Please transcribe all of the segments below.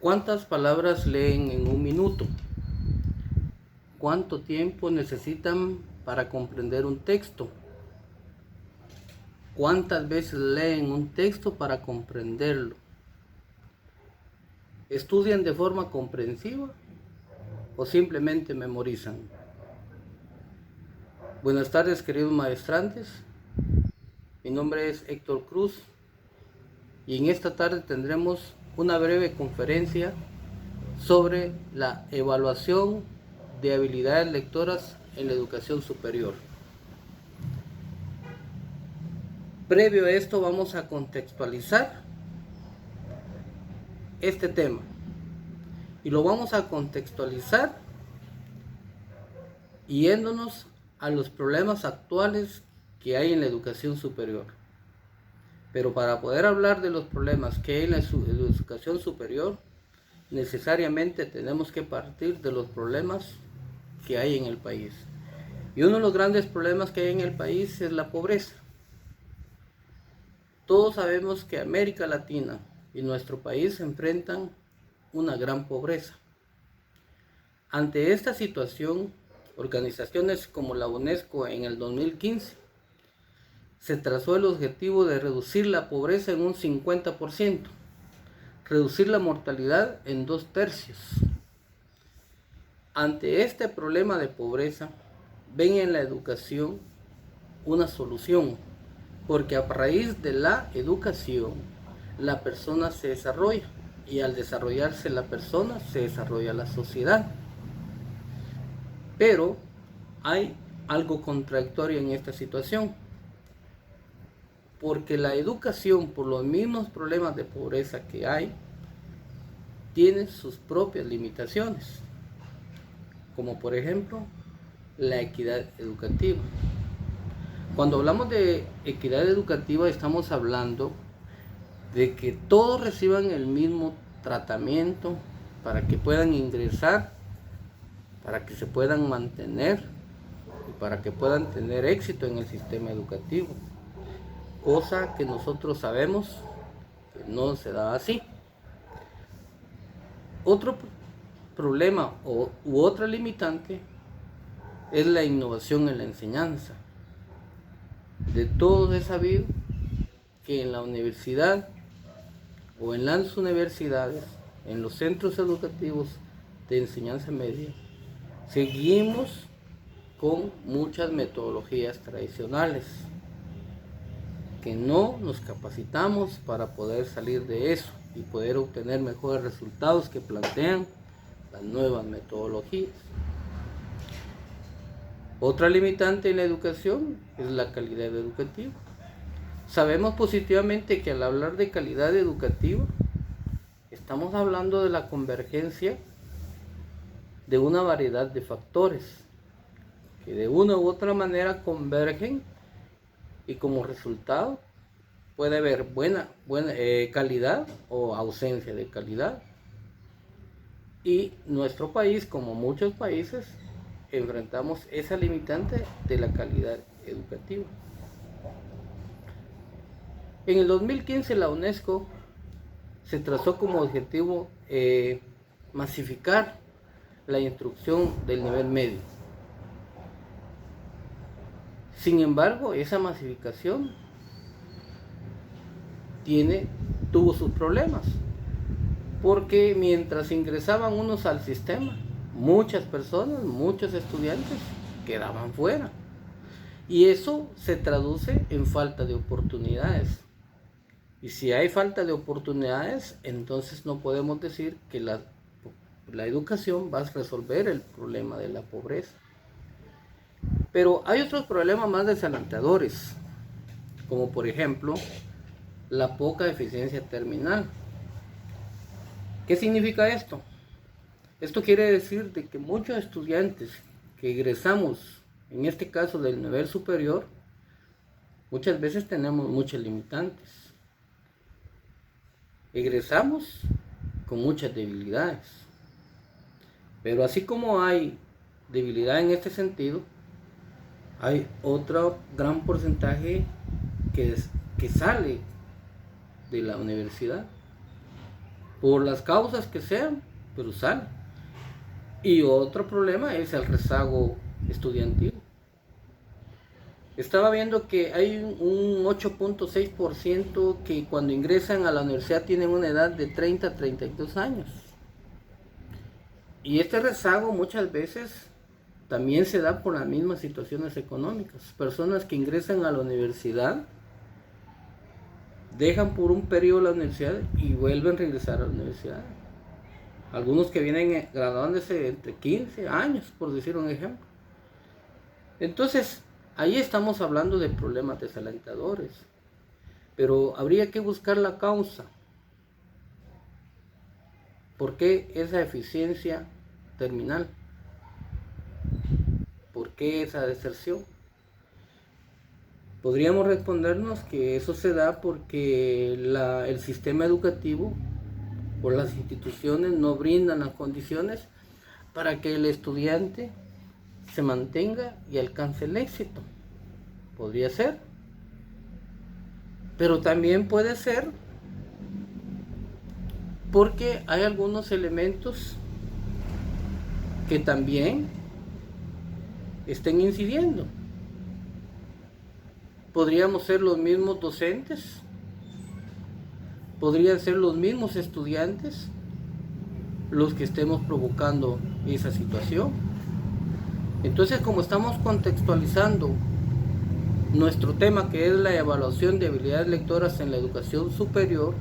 ¿Cuántas palabras leen en un minuto? ¿Cuánto tiempo necesitan para comprender un texto? ¿Cuántas veces leen un texto para comprenderlo? ¿Estudian de forma comprensiva o simplemente memorizan? Buenas tardes, queridos maestrantes. Mi nombre es Héctor Cruz y en esta tarde tendremos una breve conferencia sobre la evaluación de habilidades lectoras en la educación superior. Previo a esto vamos a contextualizar este tema y lo vamos a contextualizar yéndonos a los problemas actuales que hay en la educación superior. Pero para poder hablar de los problemas que hay en la educación superior, necesariamente tenemos que partir de los problemas que hay en el país. Y uno de los grandes problemas que hay en el país es la pobreza. Todos sabemos que América Latina y nuestro país se enfrentan una gran pobreza. Ante esta situación, organizaciones como la UNESCO en el 2015 se trazó el objetivo de reducir la pobreza en un 50%, reducir la mortalidad en 2/3. Ante este problema de pobreza, ven en la educación una solución, porque a raíz de la educación la persona se desarrolla y al desarrollarse la persona se desarrolla la sociedad. Pero hay algo contradictorio en esta situación, porque la educación, por los mismos problemas de pobreza que hay, tiene sus propias limitaciones, como por ejemplo la equidad educativa. Cuando hablamos de equidad educativa estamos hablando de que todos reciban el mismo tratamiento para que puedan ingresar, para que se puedan mantener y para que puedan tener éxito en el sistema educativo, cosa que nosotros sabemos que no se da así. Otro problema u otra limitante es la innovación en la enseñanza. De todos es sabido que en la universidad o en las universidades, en los centros educativos de enseñanza media, seguimos con muchas metodologías tradicionales, que no nos capacitamos para poder salir de eso y poder obtener mejores resultados que plantean las nuevas metodologías. Otra limitante en la educación es la calidad educativa. Sabemos positivamente que al hablar de calidad educativa, estamos hablando de la convergencia de una variedad de factores que de una u otra manera convergen y como resultado puede haber buena calidad o ausencia de calidad. Y nuestro país, como muchos países, enfrentamos esa limitante de la calidad educativa. En el 2015 la UNESCO se trazó como objetivo masificar la instrucción del nivel medio. Sin embargo, esa masificación tuvo sus problemas, porque mientras ingresaban unos al sistema, muchas personas, muchos estudiantes quedaban fuera. Y eso se traduce en falta de oportunidades. Y si hay falta de oportunidades, entonces no podemos decir que la educación va a resolver el problema de la pobreza. Pero hay otros problemas más desalentadores, como por ejemplo la poca eficiencia terminal. ¿Qué significa esto? Esto quiere decir de que muchos estudiantes que egresamos, en este caso del nivel superior, muchas veces tenemos muchas limitantes. Egresamos con muchas debilidades. Pero así como hay debilidad en este sentido, hay otro gran porcentaje que sale de la universidad por las causas que sean, pero sale. Y otro problema es el rezago estudiantil. Estaba viendo que hay un 8.6% que cuando ingresan a la universidad tienen una edad de 30 a 32 años. Y este rezago muchas veces también se da por las mismas situaciones económicas. Personas que ingresan a la universidad, dejan por un periodo la universidad y vuelven a regresar a la universidad. Algunos que vienen graduándose entre 15 años, por decir un ejemplo. Entonces, ahí estamos hablando de problemas desalentadores. Pero habría que buscar la causa. ¿Por qué esa eficiencia terminal? ¿Por qué esa deserción? Podríamos respondernos que eso se da porque el sistema educativo o las instituciones no brindan las condiciones para que el estudiante se mantenga y alcance el éxito. Podría ser. Pero también puede ser porque hay algunos elementos que también estén incidiendo. Podríamos ser los mismos docentes, podrían ser los mismos estudiantes los que estemos provocando esa situación. Entonces, como estamos contextualizando nuestro tema, que es la evaluación de habilidades lectoras en la educación superior,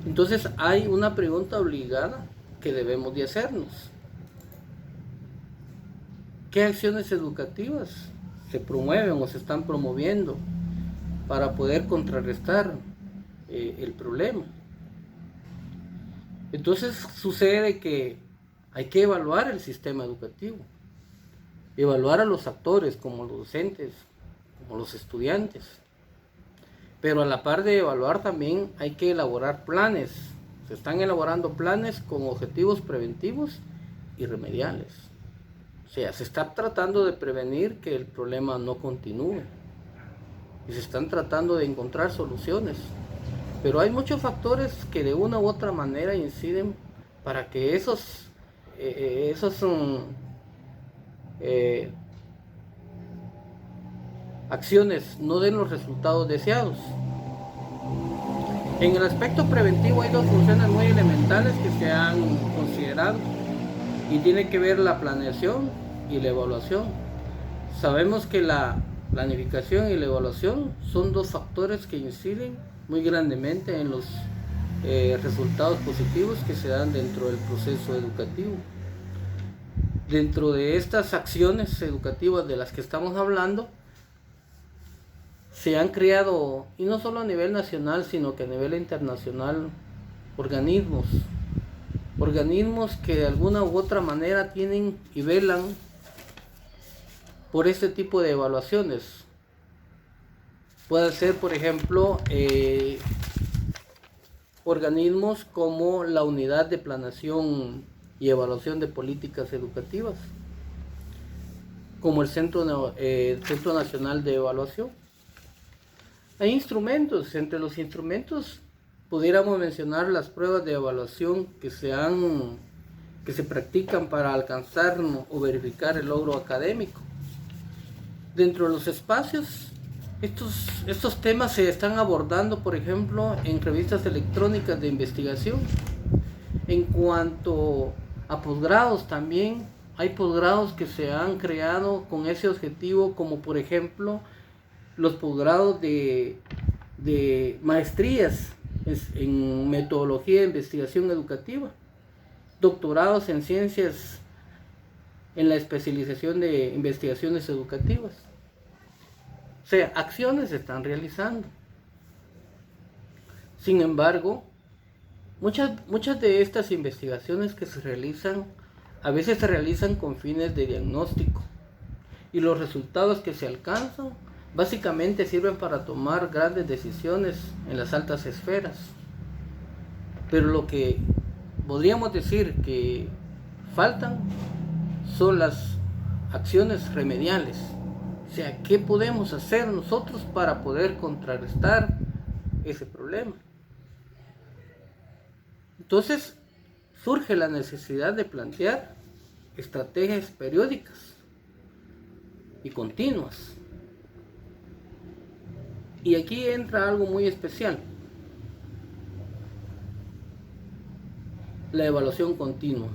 entonces hay una pregunta obligada que debemos de hacernos. ¿Qué acciones educativas se promueven o se están promoviendo para poder contrarrestar el problema? Entonces sucede que hay que evaluar el sistema educativo, evaluar a los actores como los docentes, como los estudiantes, pero a la par de evaluar también hay que elaborar planes. Se están elaborando planes con objetivos preventivos y remediales. O sea, se está tratando de prevenir que el problema no continúe y se están tratando de encontrar soluciones. Pero hay muchos factores que de una u otra manera inciden para que esos acciones no den los resultados deseados. En el aspecto preventivo hay dos funciones muy elementales que se han considerado y tiene que ver la planeación y la evaluación. Sabemos que la planificación y la evaluación son dos factores que inciden muy grandemente en los resultados positivos que se dan dentro del proceso educativo. Dentro de estas acciones educativas de las que estamos hablando, se han creado, y no solo a nivel nacional, sino que a nivel internacional, organismos que de alguna u otra manera tienen y velan por este tipo de evaluaciones. Puede ser, por ejemplo, organismos como la Unidad de Planeación y Evaluación de Políticas Educativas, como el Centro Nacional de Evaluación. Hay instrumentos, entre los instrumentos pudiéramos mencionar las pruebas de evaluación que se practican para alcanzar o verificar el logro académico. Dentro de los espacios, estos temas se están abordando, por ejemplo, en revistas electrónicas de investigación. En cuanto a posgrados, también hay posgrados que se han creado con ese objetivo, como por ejemplo los posgrados de maestrías en metodología de investigación educativa, doctorados en ciencias en la especialización de investigaciones educativas. O sea, acciones se están realizando. Sin embargo, muchas de estas investigaciones que se realizan, a veces se realizan con fines de diagnóstico, y los resultados que se alcanzan básicamente sirven para tomar grandes decisiones en las altas esferas. Pero lo que podríamos decir que faltan son las acciones remediales. O sea, ¿qué podemos hacer nosotros para poder contrarrestar ese problema? Entonces surge la necesidad de plantear estrategias periódicas y continuas. Y aquí entra algo muy especial: la evaluación continua.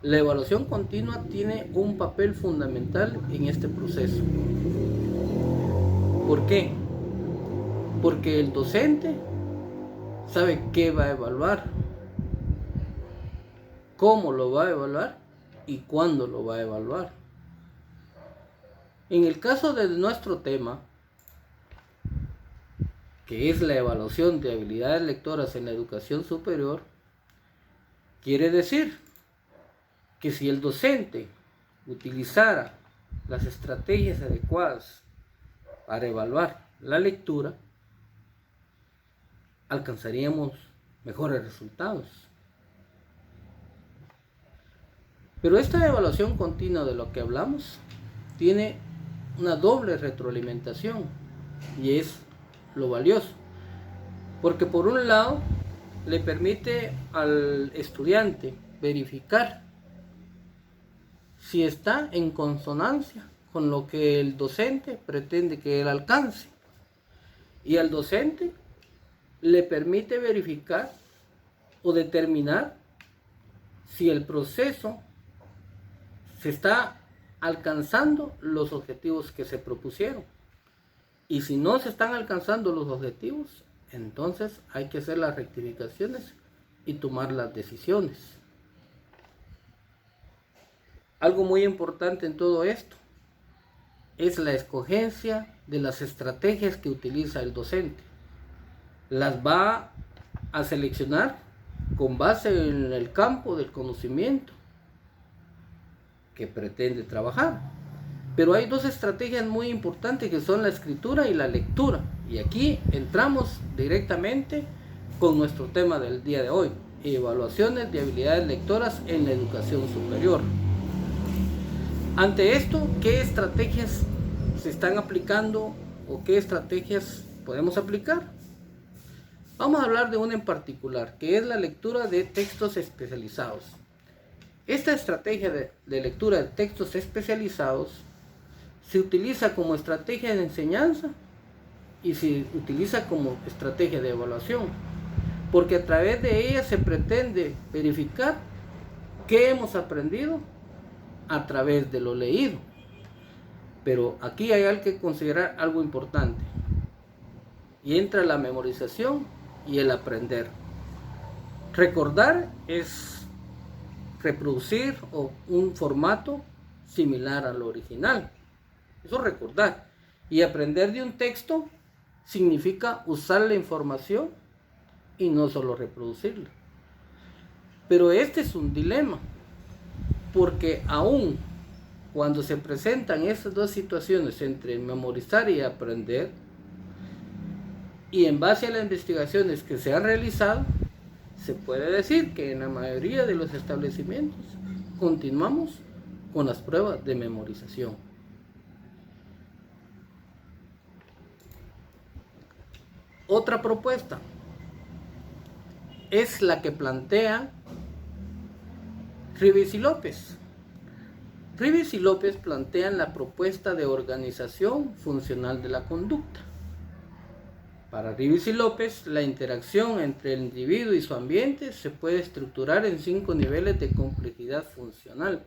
La evaluación continua tiene un papel fundamental en este proceso. ¿Por qué? Porque el docente sabe qué va a evaluar, cómo lo va a evaluar y cuándo lo va a evaluar. En el caso de nuestro tema, que es la evaluación de habilidades lectoras en la educación superior, quiere decir que si el docente utilizara las estrategias adecuadas para evaluar la lectura, alcanzaríamos mejores resultados. Pero esta evaluación continua de lo que hablamos tiene una doble retroalimentación, y es lo valioso, porque por un lado le permite al estudiante verificar si está en consonancia con lo que el docente pretende que él alcance, y al docente le permite verificar o determinar si el proceso se está alcanzando los objetivos que se propusieron. Y si no se están alcanzando los objetivos, entonces hay que hacer las rectificaciones y tomar las decisiones. Algo muy importante en todo esto es la escogencia de las estrategias que utiliza el docente. Las va a seleccionar con base en el campo del conocimiento que pretende trabajar. Pero hay dos estrategias muy importantes, que son la escritura y la lectura. Y aquí entramos directamente con nuestro tema del día de hoy: evaluaciones de habilidades lectoras en la educación superior. Ante esto, ¿qué estrategias se están aplicando o qué estrategias podemos aplicar? Vamos a hablar de una en particular, que es la lectura de textos especializados. Esta estrategia de lectura de textos especializados se utiliza como estrategia de enseñanza y se utiliza como estrategia de evaluación, porque a través de ella se pretende verificar qué hemos aprendido a través de lo leído. Pero aquí hay que considerar algo importante, y entra la memorización y el aprender. Recordar es reproducir un formato similar al original. Eso es recordar. Y aprender de un texto significa usar la información y no solo reproducirla. Pero este es un dilema, porque aún cuando se presentan estas dos situaciones entre memorizar y aprender, y en base a las investigaciones que se han realizado, se puede decir que en la mayoría de los establecimientos continuamos con las pruebas de memorización. Otra propuesta es la que plantea Ribes y López. Ribes y López plantean la propuesta de organización funcional de la conducta. Para Ribes y López, la interacción entre el individuo y su ambiente se puede estructurar en 5 niveles de complejidad funcional.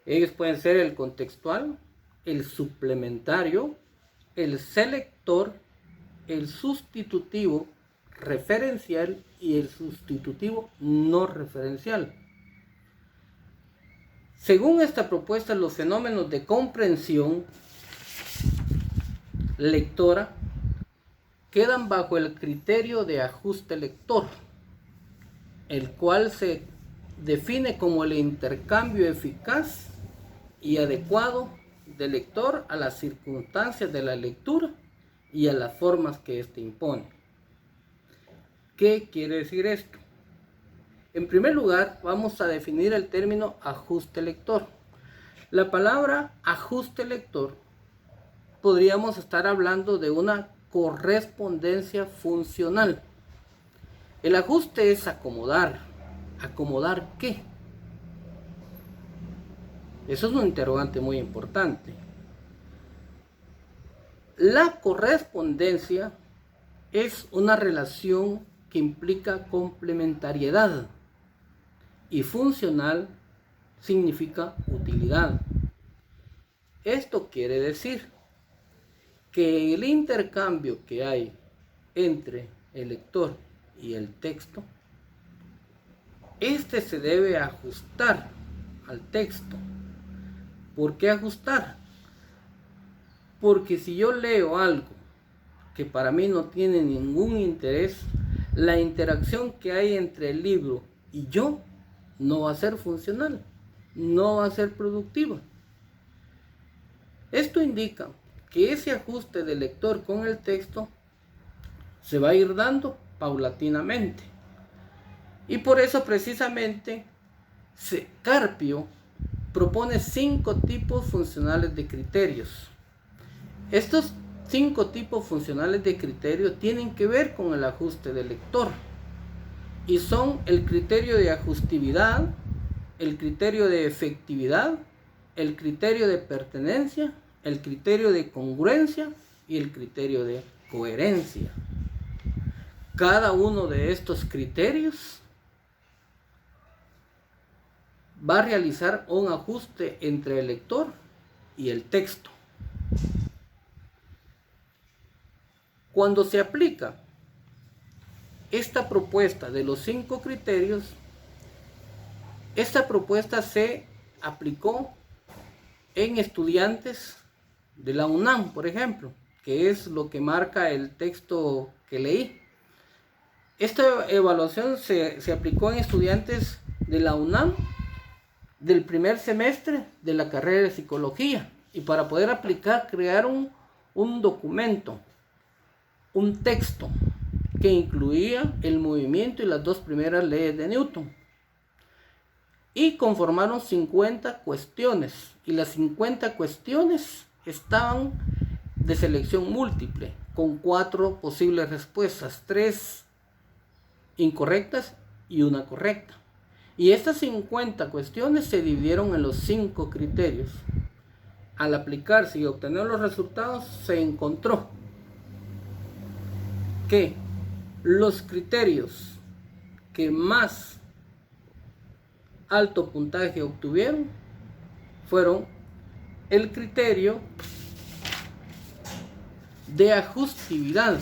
Ellos pueden ser el contextual, el suplementario, el selector, el sustitutivo referencial y el sustitutivo no referencial. Según esta propuesta, los fenómenos de comprensión lectora quedan bajo el criterio de ajuste lector, el cual se define como el intercambio eficaz y adecuado del lector a las circunstancias de la lectura y a las formas que éste impone. ¿Qué quiere decir esto? En primer lugar, vamos a definir el término ajuste lector. La palabra ajuste lector podríamos estar hablando de una correspondencia funcional. El ajuste es acomodar. ¿Acomodar qué? Eso es un interrogante muy importante. La correspondencia es una relación que implica complementariedad y funcional significa utilidad. Esto quiere decir que el intercambio que hay entre el lector y el texto, este se debe ajustar al texto. ¿Por qué ajustar? Porque si yo leo algo que para mí no tiene ningún interés, la interacción que hay entre el libro y yo no va a ser funcional, no va a ser productiva. Esto indica que ese ajuste del lector con el texto se va a ir dando paulatinamente. Y por eso precisamente Carpio propone 5 tipos funcionales de criterios. Estos 5 tipos funcionales de criterio tienen que ver con el ajuste del lector y son el criterio de ajustividad, el criterio de efectividad, el criterio de pertenencia, el criterio de congruencia y el criterio de coherencia. Cada uno de estos criterios va a realizar un ajuste entre el lector y el texto. Cuando se aplica esta propuesta de los 5 criterios, esta propuesta se aplicó en estudiantes de la UNAM, por ejemplo, que es lo que marca el texto que leí. Esta evaluación se aplicó en estudiantes de la UNAM del primer semestre de la carrera de psicología, y para poder aplicar crearon un documento, un texto que incluía el movimiento y las 2 primeras leyes de Newton, y conformaron 50 cuestiones, y las 50 cuestiones estaban de selección múltiple con 4 posibles respuestas, 3 incorrectas y 1 correcta. Y estas 50 cuestiones se dividieron en los 5 criterios. Al aplicarse y obtener los resultados, se encontró que los criterios que más alto puntaje obtuvieron fueron el criterio de ajustividad,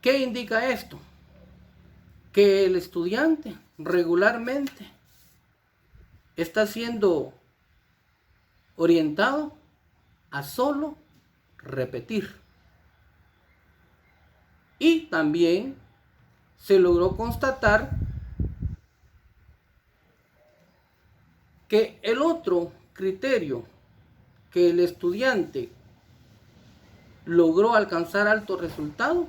¿qué indica esto? Que el estudiante regularmente está siendo orientado a solo repetir. Y también se logró constatar que el otro criterio que el estudiante logró alcanzar alto resultado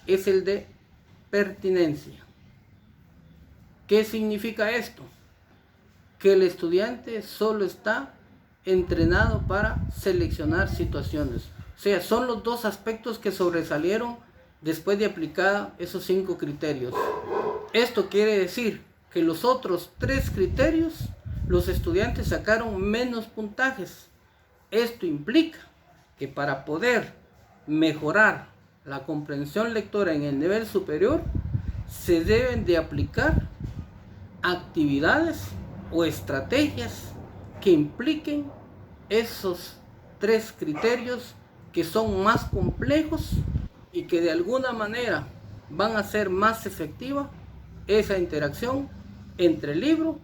es el de pertinencia. ¿Qué significa esto? Que el estudiante solo está entrenado para seleccionar situaciones. O sea, son los 2 aspectos que sobresalieron después de aplicar esos 5 criterios. Esto quiere decir que los otros 3 criterios, los estudiantes sacaron menos puntajes. Esto implica que para poder mejorar la comprensión lectora en el nivel superior, se deben de aplicar actividades o estrategias que impliquen esos 3 criterios que son más complejos y que de alguna manera van a hacer más efectiva esa interacción entre el libro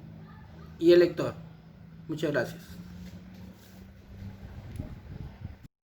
y el lector. Muchas gracias.